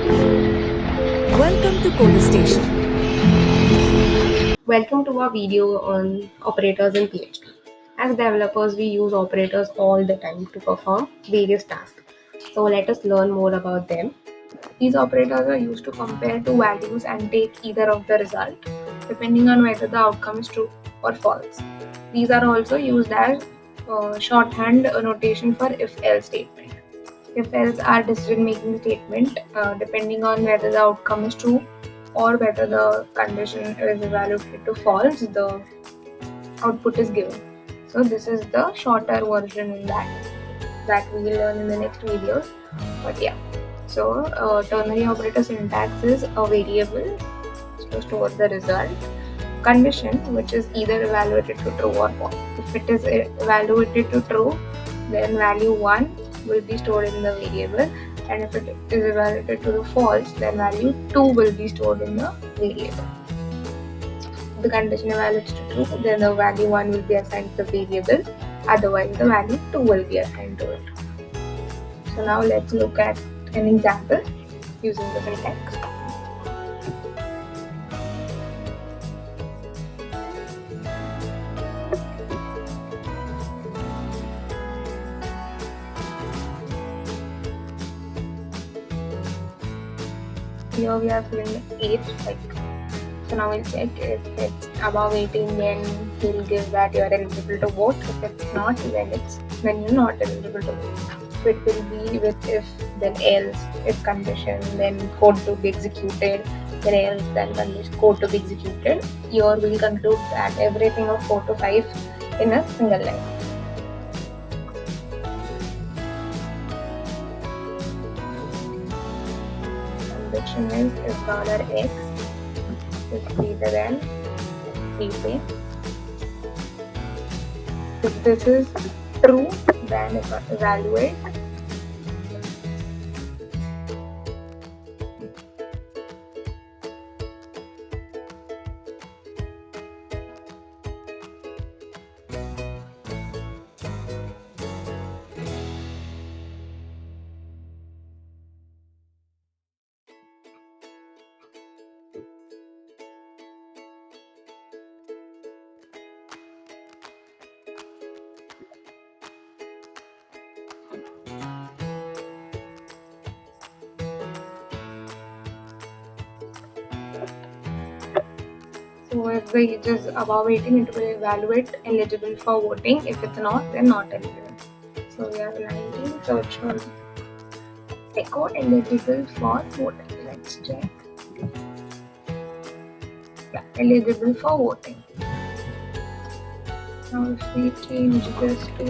Welcome to Code Station. Welcome to our video on operators in PHP. As developers, we use operators all the time to perform various tasks. So let us learn more about them. These operators are used to compare two values and take either of the result, depending on whether the outcome is true or false. These are also used as shorthand notation for if-else statement. If-else are decision-making statement depending on whether the outcome is true or whether the condition is evaluated to false, the output is given. So this is the shorter version in that we will learn in the next videos. But yeah, so ternary operator syntax is a variable to store the result. Condition, which is either evaluated to true or false. If it is evaluated to true, then value 1 will be stored in the variable, and if it is evaluated to the false, then value 2 will be stored in the variable. If the condition evaluates to true, then the value 1 will be assigned to the variable, otherwise the value 2 will be assigned to it. So now let's look at an example using the syntax. Here we are filling age, so now we'll check if it's above 18, then he'll give that you're eligible to vote. If it's not, then you're not eligible to vote. So it will be with if, then else, if condition, then code to be executed, then else, then condition, code to be executed. Here we'll conclude that everything of 4 to 5 in a single line. Condition is if $x is greater than 3p. If this is true, then evaluate So if the age is above 18, it will evaluate eligible for voting. If it's not, then not eligible. So we have 19, so it should echo eligible for voting. Let's check. Yeah, eligible for voting. Now if we change this to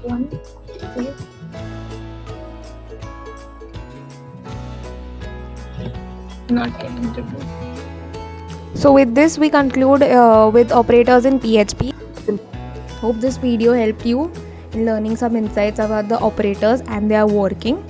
1, save. Not eligible. So with this we conclude with operators in PHP. Hope this video helped you in learning some insights about the operators and their working.